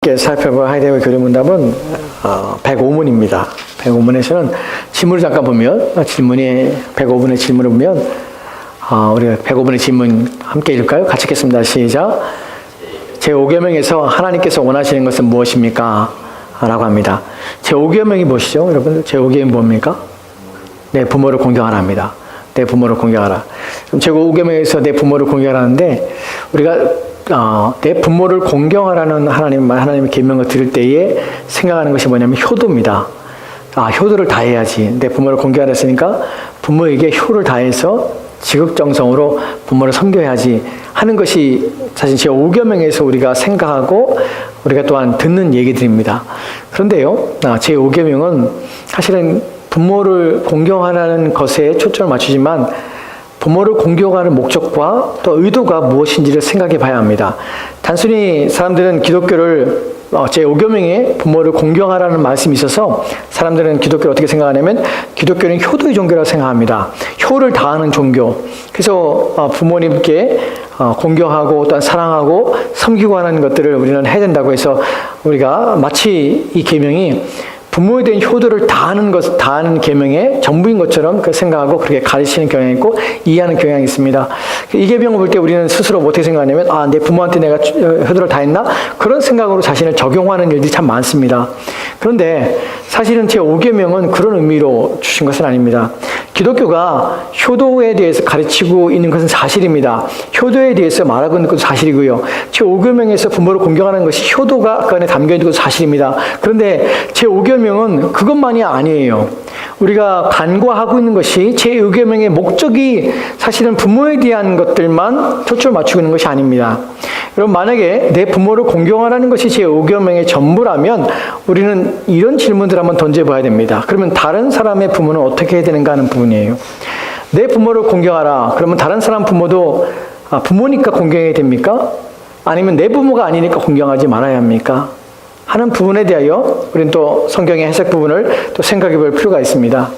함께 살펴볼 하이데거의 교리문답은 105문입니다. 105문에서는 질문을 잠깐 보면, 질문이 105문의 질문을 보면, 우리가 105문의 질문 함께 읽을까요? 같이 읽겠습니다. 시작. 제5계명에서 하나님께서 원하시는 것은 무엇입니까? 라고 합니다. 제5계명이 무엇이죠? 여러분, 제5계명이 뭡니까? 내 부모를 공경하라입니다. 내 부모를 공경하라. 그럼 제5계명에서 내 부모를 공경하라는데, 우리가 내 부모를 공경하라는 하나님의 계명을 들을 때에 생각하는 것이 뭐냐면 효도입니다. 효도를 다해야지. 내 부모를 공경하라 했으니까 부모에게 효를 다해서 지극정성으로 부모를 섬겨야지 하는 것이 사실 제5계명에서 우리가 생각하고 우리가 또한 듣는 얘기들입니다. 그런데요, 제5계명은 사실은 부모를 공경하라는 것에 초점을 맞추지만 부모를 공경하는 목적과 또 의도가 무엇인지를 생각해 봐야 합니다. 단순히 사람들은 기독교를 제5계명에 부모를 공경하라는 말씀이 있어서 사람들은 기독교를 어떻게 생각하냐면 기독교는 효도의 종교라고 생각합니다. 효를 다하는 종교. 그래서 부모님께 공경하고 또한 사랑하고 섬기고 하는 것들을 우리는 해야 된다고 해서 우리가 마치 이 계명이 부모에 대한 효도를 다하는 계명의 전부인 것처럼 생각하고 그렇게 가르치는 경향이 있고 이해하는 경향이 있습니다. 이 계명을 볼 때 우리는 스스로 어떻게 생각하냐면 내 부모한테 내가 효도를 다했나? 그런 생각으로 자신을 적용하는 일들이 참 많습니다. 그런데 사실은 제5계명은 그런 의미로 주신 것은 아닙니다. 기독교가 효도에 대해서 가르치고 있는 것은 사실입니다. 효도에 대해서 말하고 있는 것도 사실이고요. 제5계명에서 부모를 공경하는 것이 효도가 그 안에 담겨 있는 것도 사실입니다. 그런데 제5계명은 그것만이 아니에요. 우리가 간과하고 있는 것이 제5계명의 목적이 사실은 부모에 대한 것들만 초점을 맞추고 있는 것이 아닙니다. 여러분, 만약에 내 부모를 공경하라는 것이 제5계명의 전부라면 우리는 이런 질문들을 한번 던져봐야 됩니다. 그러면 다른 사람의 부모는 어떻게 해야 되는가 하는 부분이에요. 내 부모를 공경하라. 그러면 다른 사람 부모도 부모니까 공경해야 됩니까? 아니면 내 부모가 아니니까 공경하지 말아야 합니까? 하는 부분에 대하여 우리는 또 성경의 해석 부분을 또 생각해 볼 필요가 있습니다.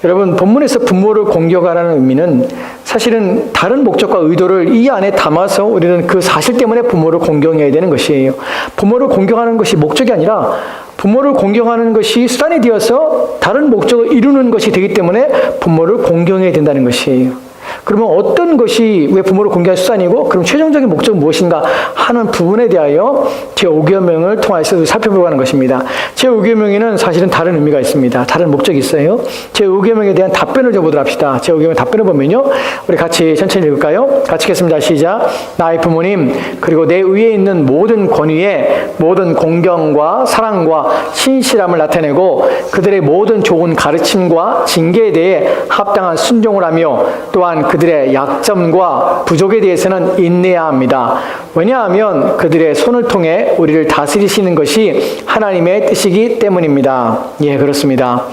여러분, 본문에서 부모를 공경하라는 의미는 사실은 다른 목적과 의도를 이 안에 담아서 우리는 그 사실 때문에 부모를 공경해야 되는 것이에요. 부모를 공경하는 것이 목적이 아니라 부모를 공경하는 것이 수단이 되어서 다른 목적을 이루는 것이 되기 때문에 부모를 공경해야 된다는 것이에요. 그러면 어떤 것이 왜 부모를 공경할 수단이고 그럼 최종적인 목적은 무엇인가 하는 부분에 대하여 제5계명을 통해서 살펴보고 하는 것입니다. 제5계명에는 사실은 다른 의미가 있습니다. 다른 목적이 있어요. 제5계명에 대한 답변을 줘보도록 합시다. 제5계명 답변을 보면요, 우리 같이 천천히 읽을까요? 같이 읽겠습니다. 시작. 나의 부모님 그리고 내 위에 있는 모든 권위에 모든 공경과 사랑과 신실함을 나타내고 그들의 모든 좋은 가르침과 징계에 대해 합당한 순종을 하며 또한 그들의 약점과 부족에 대해서는 인내해야 합니다. 왜냐하면 그들의 손을 통해 우리를 다스리시는 것이 하나님의 뜻이기 때문입니다. 예, 그렇습니다.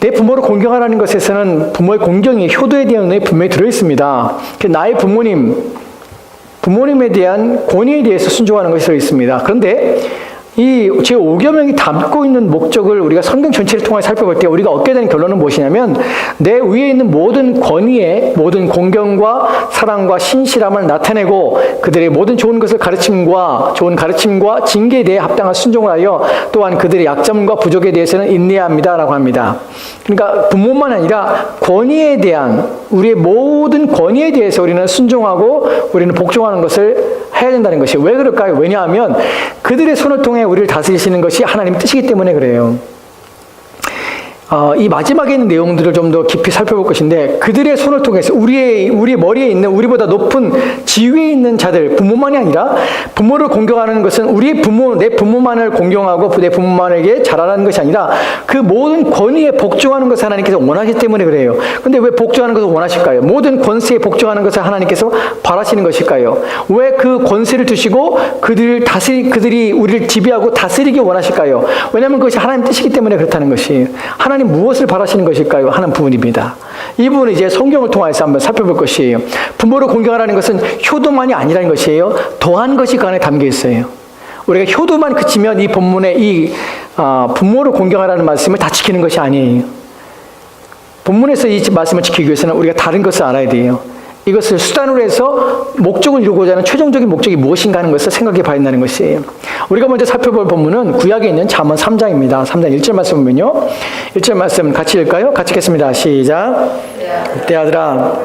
내 부모를 공경하라는 것에서는 부모의 공경이 효도에 대한 의미 분명히 들어있습니다. 나의 부모님에 대한 권위에 대해서 순종하는 것이 들어있습니다. 그런데 이 제5계명이 담고 있는 목적을 우리가 성경 전체를 통해 살펴볼 때 우리가 얻게 되는 결론은 무엇이냐면 내 위에 있는 모든 권위에 모든 공경과 사랑과 신실함을 나타내고 그들의 모든 좋은 가르침과 징계에 대해 합당한 순종을 하여 또한 그들의 약점과 부족에 대해서는 인내해야 합니다라고 합니다. 그러니까 부모만 아니라 우리의 모든 권위에 대해서 우리는 순종하고 우리는 복종하는 것을 해야 된다는 것이 왜 그럴까요? 왜냐하면 그들의 손을 통해 우리를 다스리시는 것이 하나님의 뜻이기 때문에 그래요. 이 마지막에 있는 내용들을 좀 더 깊이 살펴볼 것인데 그들의 손을 통해서 우리의 머리에 있는 우리보다 높은 지위에 있는 자들, 부모만이 아니라 부모를 공경하는 것은 내 부모만을 공경하고 내 부모만에게 잘하라는 것이 아니라 그 모든 권위에 복종하는 것을 하나님께서 원하시기 때문에 그래요. 근데 왜 복종하는 것을 원하실까요? 모든 권세에 복종하는 것을 하나님께서 바라시는 것일까요? 왜 그 권세를 두시고 그들이 우리를 지배하고 다스리기 원하실까요? 왜냐하면 그것이 하나님 뜻이기 때문에 그렇다는 것이에요. 하나님 무엇을 바라시는 것일까요? 하는 부분입니다. 이 부분은 이제 성경을 통해서 한번 살펴볼 것이에요. 부모를 공경하라는 것은 효도만이 아니라는 것이에요. 더한 것이 그 안에 담겨 있어요. 우리가 효도만 그치면 이 본문의 부모를 공경하라는 말씀을 다 지키는 것이 아니에요. 본문에서 이 말씀을 지키기 위해서는 우리가 다른 것을 알아야 돼요. 이것을 수단으로 해서 목적을 이루고자 하는 최종적인 목적이 무엇인가 하는 것을 생각해 봐야 한다는 것이에요. 우리가 먼저 살펴볼 본문은 구약에 있는 잠언 3장입니다. 3장 1절 말씀 보면요. 1절 말씀 같이 읽을까요? 같이 읽겠습니다. 시작. 내 아들아,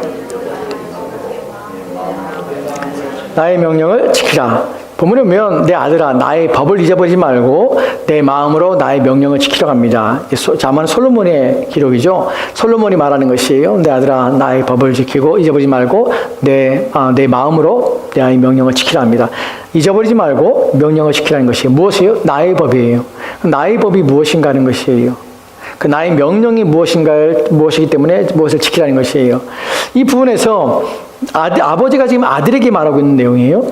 나의 명령을 지키라. 본문에 보면 내 아들아, 나의 법을 잊어버리지 말고 내 마음으로 나의 명령을 지키라고 합니다. 잠언은 솔로몬의 기록이죠. 솔로몬이 말하는 것이에요. 내 아들아, 나의 법을 지키고 잊어버리지 말고 내 마음으로 나의 명령을 지키라 합니다. 잊어버리지 말고 명령을 지키라는 것이 무엇이에요? 나의 법이에요. 나의 법이 무엇인가 하는 것이에요. 그 나의 명령이 무엇이기 때문에 무엇을 지키라는 것이에요. 이 부분에서 아버지가 지금 아들에게 말하고 있는 내용이에요.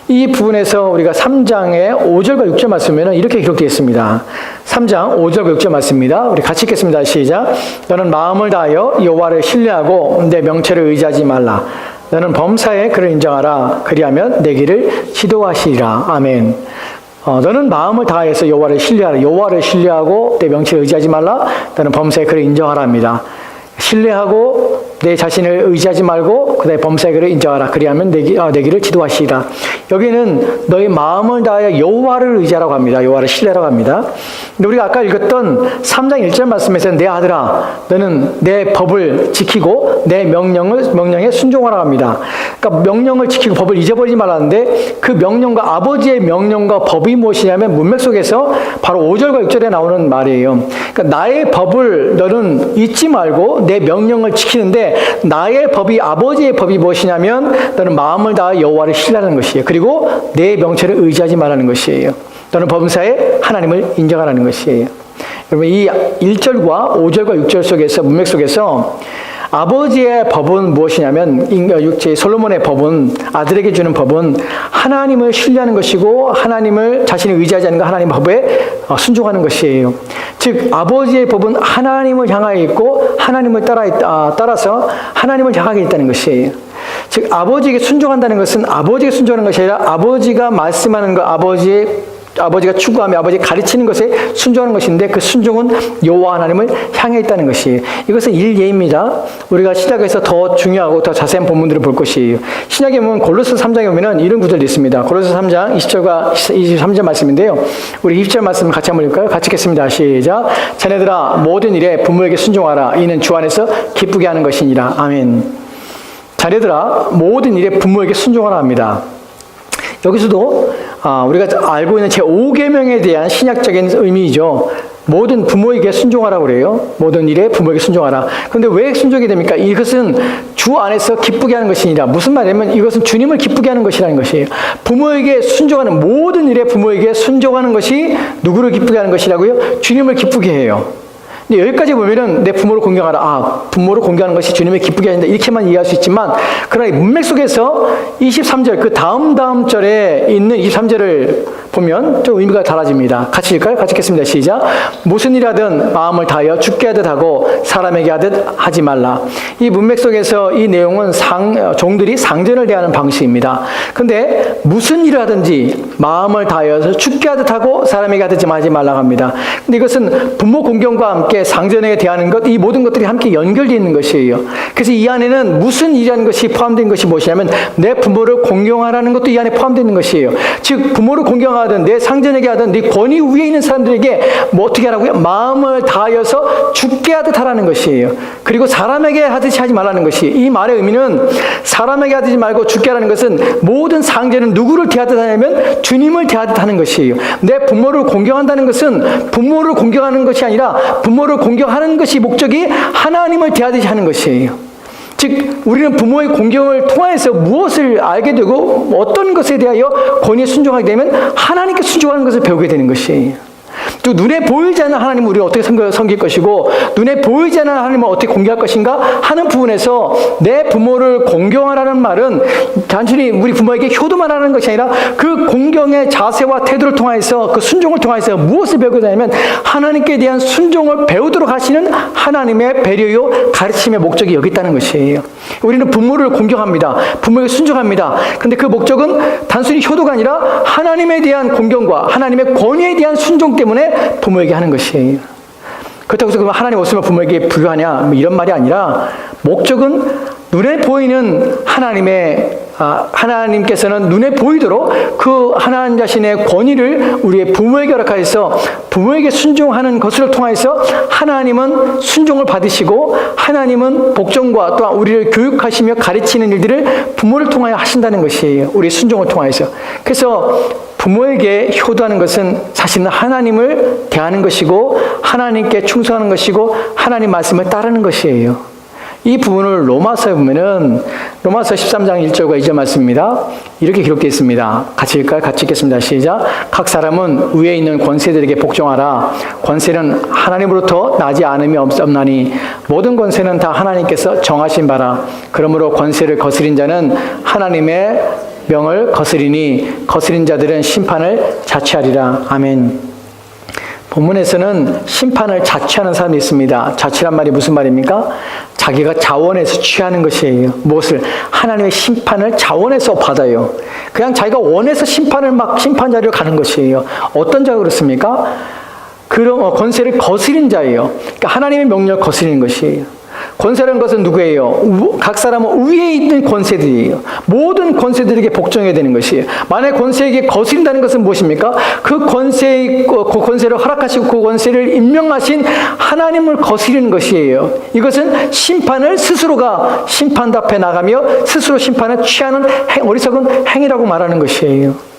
이 부분에서 우리가 3장의 5절과 6절 말씀에는 이렇게 기록되어 있습니다. 3장 5절과 6절 말씀입니다. 우리 같이 읽겠습니다. 시작. 너는 마음을 다하여 여호와를 신뢰하고 내 명체를 의지하지 말라. 너는 범사에 그를 인정하라. 그리하면 내 길을 지도하시리라. 아멘. 너는 마음을 다해서 여호와를 신뢰하라. 여호와를 신뢰하고 내 명체를 의지하지 말라. 너는 범사에 그를 인정하라 합니다. 신뢰하고 내 자신을 의지하지 말고 그다음에 범사의 그를 인정하라. 그리하면 내 길을 지도하시리라. 여기는 너의 마음을 다하여 여호와를 의지하라고 합니다. 여호와를 신뢰하라고 합니다. 근데 우리가 아까 읽었던 3장 1절 말씀에서는 내 아들아, 너는 내 법을 지키고 내 명령에 순종하라고 합니다. 그러니까 명령을 지키고 법을 잊어버리지 말라는데 그 명령과 아버지의 명령과 법이 무엇이냐면 문맥 속에서 바로 5절과 6절에 나오는 말이에요. 그러니까 나의 법을 너는 잊지 말고 내 명령을 지키는데 나의 법이 아버지의 법이 무엇이냐면 너는 마음을 다해 여호와를 신뢰하는 것이에요. 그리고 내 명체를 의지하지 말라는 것이에요. 너는 범사에 하나님을 인정하라는 것이에요. 여러분 이 1절과 5절과 6절 속에서 문맥 속에서 아버지의 법은 무엇이냐면 솔로몬의 법은 아들에게 주는 법은 하나님을 신뢰하는 것이고 하나님을 자신이 의지하지 않는 하나님의 법에 순종하는 것이에요. 즉 아버지의 법은 하나님을 향하여 있고 하나님을 따라서 하나님을 향하게 있다는 것이에요. 즉 아버지에게 순종한다는 것은 아버지에게 순종하는 것이 아니라 아버지가 말씀하는 것, 아버지가 추구하며 아버지가 가르치는 것에 순종하는 것인데 그 순종은 여호와 하나님을 향해 있다는 것이에요. 이것은 일예입니다. 우리가 신약에서 더 중요하고 더 자세한 본문들을 볼 것이에요. 신약에 보면 골로새 3장에 보면 이런 구절이 있습니다. 골로새 3장 20절과 23절 말씀인데요. 우리 20절 말씀 같이 한번 읽을까요? 같이 읽겠습니다. 시작. 자네들아 모든 일에 부모에게 순종하라. 이는 주 안에서 기쁘게 하는 것이니라. 아멘. 자네들아 모든 일에 부모에게 순종하라 합니다. 여기서도 우리가 알고 있는 제5계명에 대한 신약적인 의미이죠. 모든 부모에게 순종하라고 그래요. 모든 일에 부모에게 순종하라. 그런데 왜 순종이 됩니까? 이것은 주 안에서 기쁘게 하는 것이니라. 무슨 말이냐면 이것은 주님을 기쁘게 하는 것이라는 것이에요. 부모에게 순종하는 모든 일에 부모에게 순종하는 것이 누구를 기쁘게 하는 것이라고요? 주님을 기쁘게 해요. 근데 여기까지 보면은 내 부모를 공경하라. 부모를 공경하는 것이 주님을 기쁘게 한다. 이렇게만 이해할 수 있지만, 그러나 문맥 속에서 23절, 그 다음 절에 있는 23절을 보면 좀 의미가 달라집니다. 같이 읽을까요? 같이 읽겠습니다. 시작. 무슨 일 하든 마음을 다하여 죽게 하듯 하고 사람에게 하듯 하지 말라. 이 문맥 속에서 이 내용은 종들이 상전을 대하는 방식입니다. 근데 무슨 일을 하든지 마음을 다하여서 죽게 하듯 하고 사람에게 하듯 하지 말라고 합니다. 근데 이것은 부모 공경과 함께 상전에게 대하는 것, 이 모든 것들이 함께 연결되어 있는 것이에요. 그래서 이 안에는 무슨 일이라는 것이 포함된 것이 무엇이냐면 내 부모를 공경하라는 것도 이 안에 포함되어 있는 것이에요. 즉 부모를 공경하든 내 상전에게 하든 네 권위 위에 있는 사람들에게 뭐 어떻게 하라고요? 마음을 다하여서 죽게 하듯 하라는 것이에요. 그리고 사람에게 하듯이 하지 말라는 것이에요. 이 말의 의미는 사람에게 하지 말고 죽게 하라는 것은 모든 상전은 누구를 대하듯 하냐면 주님을 대하듯 하는 것이에요. 내 부모를 공경한다는 것은 부모를 공경하는 것이 아니라 부모를 공경하는 것이 목적이 하나님을 대하듯이 하는 것이에요. 즉 우리는 부모의 공경을 통해서 무엇을 알게 되고 어떤 것에 대하여 권위에 순종하게 되면 하나님께 순종하는 것을 배우게 되는 것이에요. 또 눈에 보이지 않는 하나님을 우리가 어떻게 섬길 것이고 눈에 보이지 않는 하나님을 어떻게 공경할 것인가 하는 부분에서 내 부모를 공경하라는 말은 단순히 우리 부모에게 효도만 하는 것이 아니라 그 공경의 자세와 태도를 통해서 그 순종을 통해서 무엇을 배우게 되냐면 하나님께 대한 순종을 배우도록 하시는 하나님의 배려요 가르침의 목적이 여기 있다는 것이에요. 우리는 부모를 공경합니다. 부모에게 순종합니다. 근데 그 목적은 단순히 효도가 아니라 하나님에 대한 공경과 하나님의 권위에 대한 순종 때문에 부모에게 하는 것이에요. 그렇다고 해서 하나님 없으면 부모에게 불효하냐 뭐 이런 말이 아니라 목적은 눈에 보이는 하나님께서는 눈에 보이도록 그 하나님 자신의 권위를 우리의 부모에게 허락하여서 부모에게 순종하는 것을 통해서 하나님은 순종을 받으시고 하나님은 복종과 또한 우리를 교육하시며 가르치는 일들을 부모를 통하여 하신다는 것이에요. 우리의 순종을 통하여서. 그래서 부모에게 효도하는 것은 사실은 하나님을 대하는 것이고 하나님께 충성하는 것이고 하나님 말씀을 따르는 것이에요. 이 부분을 로마서에 보면은 로마서 13장 1절과 2절 말씀입니다. 이렇게 기록되어 있습니다. 같이 읽을까요? 같이 읽겠습니다. 시작. 각 사람은 위에 있는 권세들에게 복종하라. 권세는 하나님으로부터 나지 않음이 없나니 모든 권세는 다 하나님께서 정하신 바라. 그러므로 권세를 거스린 자는 하나님의 명을 거스리니 거스린 자들은 심판을 자취하리라. 아멘. 본문에서는 심판을 자취하는 사람이 있습니다. 자취란 말이 무슨 말입니까? 자기가 자원해서 취하는 것이에요. 무엇을? 하나님의 심판을 자원해서 받아요. 그냥 자기가 원해서 심판 자리로 가는 것이에요. 어떤 자가 그렇습니까? 그런 권세를 거스린 자예요. 그러니까 하나님의 명령을 거스리는 것이에요. 권세라는 것은 누구예요? 각 사람은 위에 있는 권세들이에요. 모든 권세들에게 복종해야 되는 것이에요. 만약 권세에게 거스린다는 것은 무엇입니까? 그 권세를 허락하시고 그 권세를 임명하신 하나님을 거스리는 것이에요. 이것은 심판을 스스로가 심판대 앞에 나가며 스스로 심판을 취하는 어리석은 행위라고 말하는 것이에요.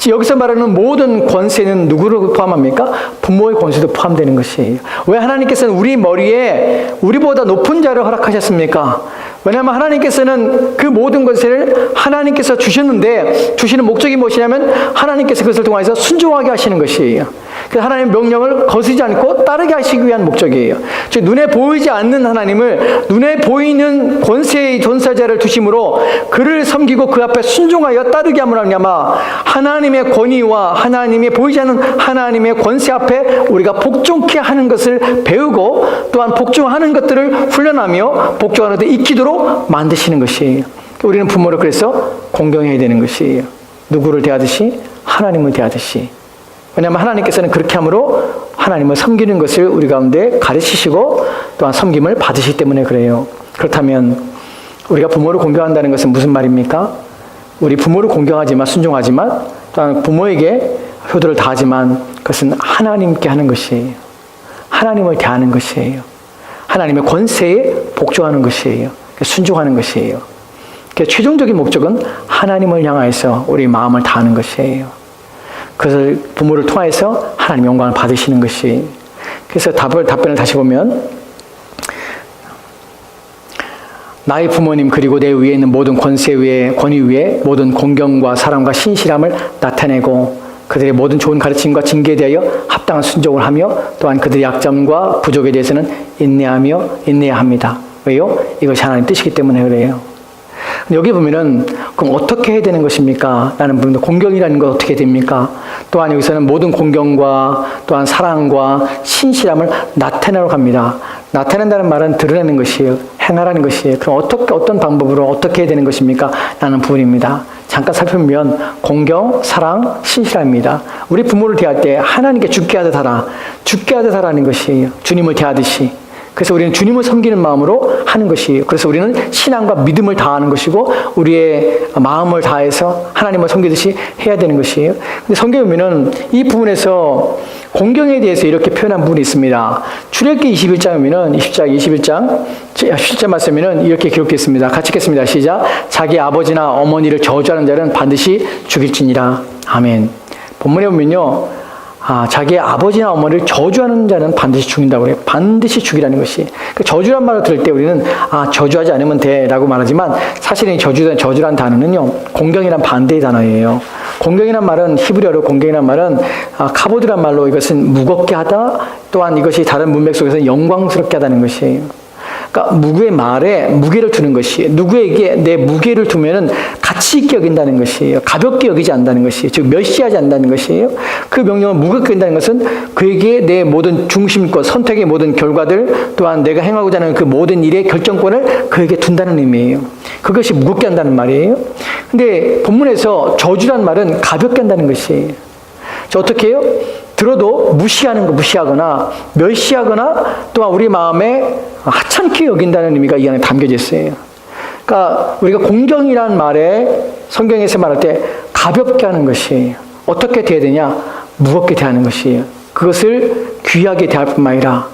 여기서 말하는 모든 권세는 누구를 포함합니까? 부모의 권세도 포함되는 것이에요. 왜 하나님께서는 우리 머리에 우리보다 높은 자를 허락하셨습니까? 왜냐하면 하나님께서는 그 모든 권세를 하나님께서 주셨는데 주시는 목적이 무엇이냐면 하나님께서 그것을 통해서 순종하게 하시는 것이에요. 그래서 하나님의 명령을 거스르지 않고 따르게 하시기 위한 목적이에요. 즉 눈에 보이지 않는 하나님을 눈에 보이는 권세의 존재자를 두심으로 그를 섬기고 그 앞에 순종하여 따르게 함으로 말미암아 하나님의 권위와 하나님의 보이지 않는 하나님의 권세 앞에 우리가 복종케 하는 것을 배우고 또한 복종하는 것들을 훈련하며 복종하는 데 익히도록 만드시는 것이에요. 우리는 부모를 그래서 공경해야 되는 것이에요. 누구를 대하듯이? 하나님을 대하듯이. 왜냐하면 하나님께서는 그렇게 함으로 하나님을 섬기는 것을 우리 가운데 가르치시고 또한 섬김을 받으시기 때문에 그래요. 그렇다면 우리가 부모를 공경한다는 것은 무슨 말입니까? 우리 부모를 공경하지만 순종하지만 또한 부모에게 효도를 다하지만 그것은 하나님께 하는 것이에요. 하나님을 대하는 것이에요. 하나님의 권세에 복종하는 것이에요. 순종하는 것이에요. 최종적인 목적은 하나님을 향하여서 우리 마음을 다하는 것이에요. 그것을 부모를 통해서 하나님 영광을 받으시는 것이. 그래서 답변을 다시 보면 나의 부모님 그리고 내 위에 있는 모든 권세 위에 권위 위에 모든 공경과 사랑과 신실함을 나타내고 그들의 모든 좋은 가르침과 징계에 대하여 합당한 순종을 하며 또한 그들의 약점과 부족에 대해서는 인내해야 합니다. 왜요? 이것이 하나님 뜻이기 때문에 그래요. 여기 보면은 그럼 어떻게 해야 되는 것입니까? 라는 부분도 공경이라는 건 어떻게 됩니까? 또한 여기서는 모든 공경과 또한 사랑과 신실함을 나타내려고 합니다. 나타낸다는 말은 드러내는 것이에요. 행하라는 것이에요. 그럼 어떤 방법으로 어떻게 해야 되는 것입니까? 라는 부분입니다. 잠깐 살펴보면 공경, 사랑, 신실함입니다. 우리 부모를 대할 때 하나님께 죽게 하듯 하라. 죽게 하듯 하라는 것이에요. 주님을 대하듯이. 그래서 우리는 주님을 섬기는 마음으로 하는 것이에요. 그래서 우리는 신앙과 믿음을 다하는 것이고 우리의 마음을 다해서 하나님을 섬기듯이 해야 되는 것이에요. 근데 성경에 보면은 이 부분에서 공경에 대해서 이렇게 표현한 부분이 있습니다. 출애굽기 21장에 보면은 21장 10절 말씀에는 이렇게 기록되어 있습니다. 같이 읽겠습니다. 시작. 자기 아버지나 어머니를 저주하는 자는 반드시 죽일지니라. 아멘. 본문에 보면요. 자기의 아버지나 어머니를 저주하는 자는 반드시 죽인다고 그래요. 반드시 죽이라는 것이. 그 저주란 말을 들을 때 우리는 저주하지 않으면 돼라고 말하지만 사실은 이 저주란 단어는요. 공경이란 반대의 단어예요. 공경이란 말은 히브리어로 공경이란 말은 카보드란 말로 이것은 무겁게 하다 또한 이것이 다른 문맥 속에서 영광스럽게 하다는 것이에요. 그러니까 누구의 말에 무게를 두는 것이에요. 누구에게 내 무게를 두면은 가치 있게 여긴다는 것이에요. 가볍게 여기지 않는다는 것이에요. 즉 멸시하지 않는다는 것이에요. 그 명령을 무겁게 여긴다는 것은 그에게 내 모든 중심권, 선택의 모든 결과들 또한 내가 행하고자 하는 그 모든 일의 결정권을 그에게 둔다는 의미예요. 그것이 무겁게 한다는 말이에요. 근데 본문에서 저주란 말은 가볍게 한다는 것이에요. 자, 어떻게 해요? 들어도 무시하거나 멸시하거나 또한 우리 마음에 하찮게 여긴다는 의미가 이 안에 담겨져 있어요. 그러니까 우리가 공경이란 말에 성경에서 말할 때 가볍게 하는 것이에요. 어떻게 대해야 되냐? 무겁게 대하는 것이에요. 그것을 귀하게 대할 뿐만 아니라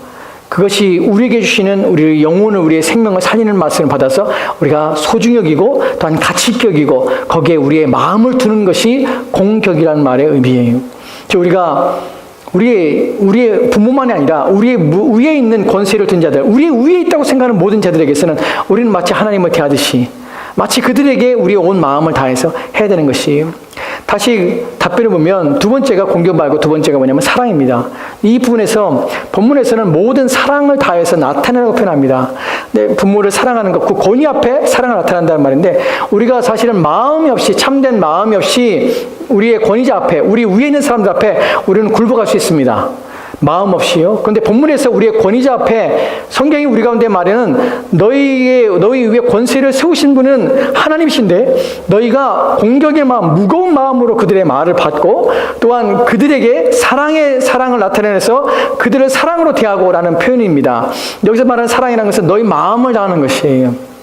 그것이 우리에게 주시는 우리 영혼을, 우리의 생명을 살리는 말씀을 받아서 우리가 소중히 여기고 또한 가치 있게 여기고 거기에 우리의 마음을 두는 것이 공격이라는 말의 의미예요. 우리가 우리의 부모만이 아니라 우리의 위에 있는 권세를 둔 자들, 우리의 위에 있다고 생각하는 모든 자들에게서는 우리는 마치 하나님을 대하듯이 마치 그들에게 우리의 온 마음을 다해서 해야 되는 것이에요. 다시 답변을 보면 두 번째가 공격 말고 두 번째가 뭐냐면 사랑입니다. 이 부분에서 본문에서는 모든 사랑을 다해서 나타내라고 표현합니다. 네, 부모를 사랑하는 것, 그 권위 앞에 사랑을 나타낸다는 말인데 우리가 사실은 마음이 없이 참된 마음이 없이 우리의 권위자 앞에 우리 위에 있는 사람들 앞에 우리는 굴복할 수 있습니다. 마음 없이요. 그런데 본문에서 우리의 권위자 앞에 성경이 우리 가운데 말에는 너희 위에 권세를 세우신 분은 하나님이신데 너희가 공격의 마음, 무거운 마음으로 그들의 말을 받고 또한 그들에게 사랑을 나타내서 그들을 사랑으로 대하고라는 표현입니다. 여기서 말하는 사랑이라는 것은 너희 마음을 다하는 것이에요.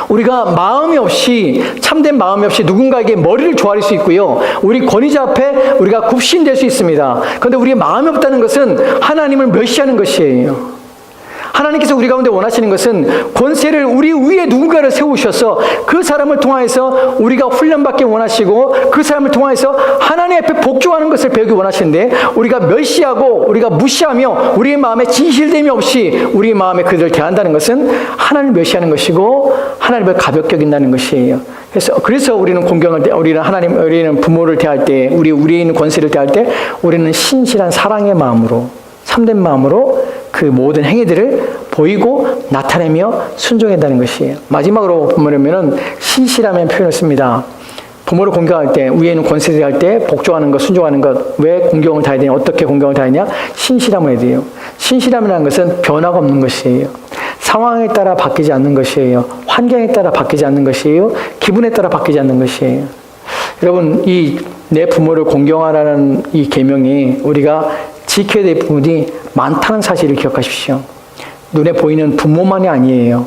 우리가 마음이 없이 참된 마음이 없이 누군가에게 머리를 조아릴 수 있고요. 우리 권위자 앞에 우리가 굽신될 수 있습니다. 그런데 우리의 마음이 없다는 것은 하나님을 멸시하는 것이에요. 하나님께서 우리 가운데 원하시는 것은 권세를 우리 위에 누군가를 세우셔서 그 사람을 통하여서 우리가 훈련받기 원하시고 그 사람을 통하여서 하나님 앞에 복종하는 것을 배우기 원하시는데 우리가 멸시하고 우리가 무시하며 우리의 마음에 진실됨이 없이 우리의 마음에 그들을 대한다는 것은 하나님을 멸시하는 것이고 하나님을 가볍게 여긴다는 것이에요. 그래서 우리는 우리는 부모를 대할 때, 우리 위에 있는 권세를 대할 때 우리는 신실한 사랑의 마음으로 참된 마음으로 그 모든 행위들을 보이고 나타내며 순종한다는 것이에요. 마지막으로 보면은 신실함의 표현을 씁니다. 부모를 공경할 때, 위에 있는 권세를 할 때 복종하는 것, 순종하는 것, 왜 공경을 다해야 되냐, 어떻게 공경을 다해야 되냐? 신실함을 해야 돼요. 신실함이라는 것은 변화가 없는 것이에요. 상황에 따라 바뀌지 않는 것이에요. 환경에 따라 바뀌지 않는 것이에요. 기분에 따라 바뀌지 않는 것이에요. 여러분, 이 내 부모를 공경하라는 이 계명이 우리가 지켜야 될 부분이 많다는 사실을 기억하십시오. 눈에 보이는 부모만이 아니에요.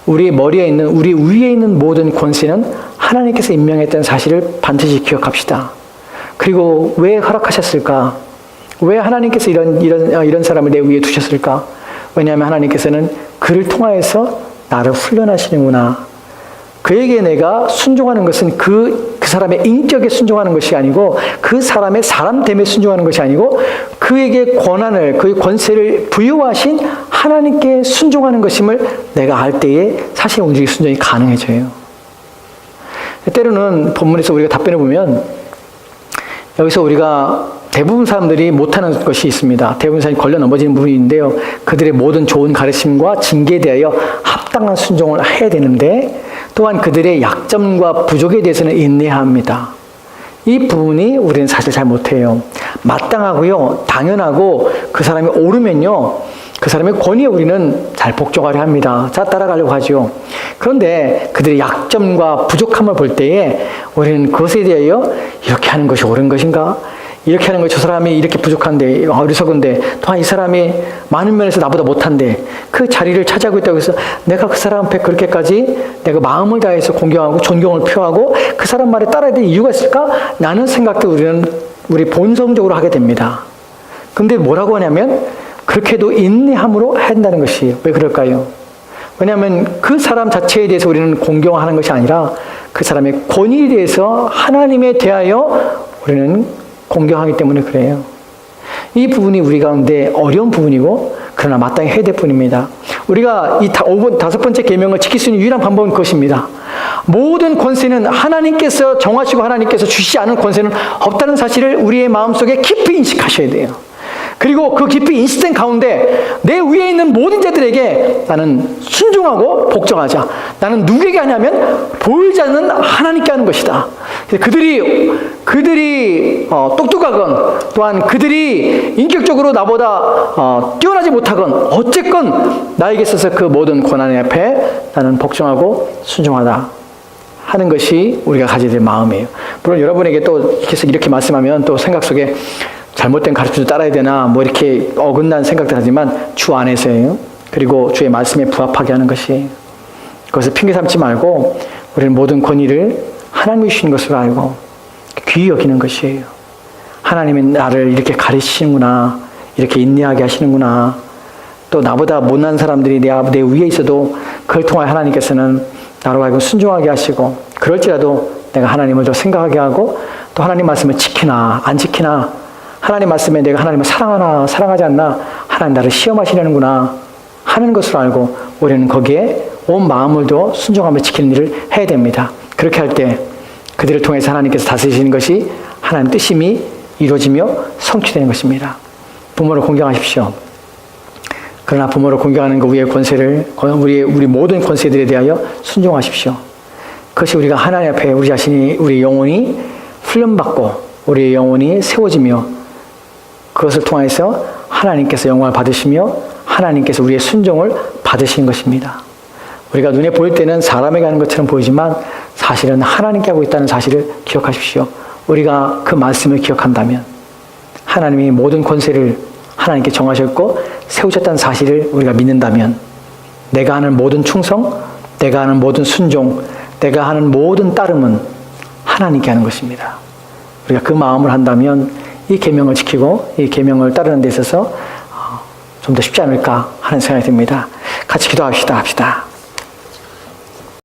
우리 머리에 있는, 우리 위에 있는 모든 권세는 하나님께서 임명했다는 사실을 반드시 기억합시다. 그리고 왜 허락하셨을까? 왜 하나님께서 이런 사람을 내 위에 두셨을까? 왜냐하면 하나님께서는 그를 통하여서 나를 훈련하시는구나. 그에게 내가 순종하는 것은 그 사람의 인격에 순종하는 것이 아니고 그 사람의 사람됨에 순종하는 것이 아니고 그에게 권한을, 그의 권세를 부여하신 하나님께 순종하는 것임을 내가 알 때에 사실 우리 순종이 가능해져요. 때로는 본문에서 우리가 답변해 보면 여기서 우리가 대부분 사람들이 못하는 것이 있습니다. 대부분 사람이 걸려 넘어지는 부분이 있는데요. 그들의 모든 좋은 가르침과 징계에 대하여 합당한 순종을 해야 되는데 또한 그들의 약점과 부족에 대해서는 인내해야 합니다. 이 부분이 우리는 사실 잘 못해요. 마땅하고요, 당연하고 그 사람이 옳으면요, 그 사람의 권위에 우리는 잘 복종하려 합니다. 자, 따라가려고 하죠. 그런데 그들의 약점과 부족함을 볼 때에 우리는 그것에 대하여 이렇게 하는 것이 옳은 것인가? 이렇게 하는 거, 저 사람이 이렇게 부족한데, 어리석은데, 또한 이 사람이 많은 면에서 나보다 못한데, 그 자리를 차지하고 있다고 해서 내가 그 사람 앞에 그렇게까지 내가 마음을 다해서 공경하고 존경을 표하고 그 사람 말에 따라야 될 이유가 있을까? 라는 생각도 우리 본성적으로 하게 됩니다. 근데 뭐라고 하냐면, 그렇게도 인내함으로 한다는 것이에요. 왜 그럴까요? 왜냐하면 그 사람 자체에 대해서 우리는 공경하는 것이 아니라 그 사람의 권위에 대해서 하나님에 대하여 우리는 공경하기 때문에 그래요. 이 부분이 우리 가운데 어려운 부분이고 그러나 마땅히 해야 될 뿐입니다. 우리가 이 다섯 번째 계명을 지킬 수 있는 유일한 방법은 그것입니다. 모든 권세는 하나님께서 정하시고 하나님께서 주시지 않은 권세는 없다는 사실을 우리의 마음속에 깊이 인식하셔야 돼요. 그리고 그 깊이 인식된 가운데 내 위에 있는 모든 자들에게 나는 순종하고 복종하자. 나는 누구에게 하냐면 보이지 않는 하나님께 하는 것이다. 그들이 똑똑하건 또한 그들이 인격적으로 나보다 뛰어나지 못하건 어쨌건 나에게 있어서 그 모든 고난의 앞에 나는 복종하고 순종하다 하는 것이 우리가 가져야 될 마음이에요. 물론 여러분에게 또 이렇게 말씀하면 또 생각 속에 잘못된 가르침도 따라야 되나 뭐 이렇게 어긋난 생각들 하지만 주 안에서예요. 그리고 주의 말씀에 부합하게 하는 것이 그것을 핑계 삼지 말고 우리는 모든 권위를 하나님이 주신 것으로 알고 귀히 여기는 것이에요. 하나님이 나를 이렇게 가르치시는구나, 이렇게 인내하게 하시는구나, 또 나보다 못난 사람들이 내 위에 있어도 그걸 통하여 하나님께서는 나로 하여금 순종하게 하시고, 그럴지라도 내가 하나님을 더 생각하게 하고 또 하나님 말씀을 지키나 안 지키나, 하나님 말씀에 내가 하나님을 사랑하나 사랑하지 않나, 하나님 나를 시험하시려는구나 하는 것을 알고 우리는 거기에 온 마음을 더 순종하며 지키는 일을 해야 됩니다. 그렇게 할 때 그들을 통해서 하나님께서 다스리시는 것이 하나님 뜻임이 이루어지며 성취되는 것입니다. 부모를 공경하십시오. 그러나 부모를 공경하는 그 위의 권세를, 우리 모든 권세들에 대하여 순종하십시오. 그것이 우리가 하나님 앞에 우리 자신이, 우리 영혼이 훈련받고 우리의 영혼이 세워지며 그것을 통해서 하나님께서 영광을 받으시며 하나님께서 우리의 순종을 받으시는 것입니다. 우리가 눈에 보일 때는 사람에게 하는 것처럼 보이지만 사실은 하나님께 하고 있다는 사실을 기억하십시오. 우리가 그 말씀을 기억한다면, 하나님이 모든 권세를 하나님께 정하셨고 세우셨다는 사실을 우리가 믿는다면, 내가 하는 모든 충성, 내가 하는 모든 순종, 내가 하는 모든 따름은 하나님께 하는 것입니다. 우리가 그 마음을 한다면 이 계명을 지키고 이 계명을 따르는 데 있어서 좀 더 쉽지 않을까 하는 생각이 듭니다. 같이 기도합시다.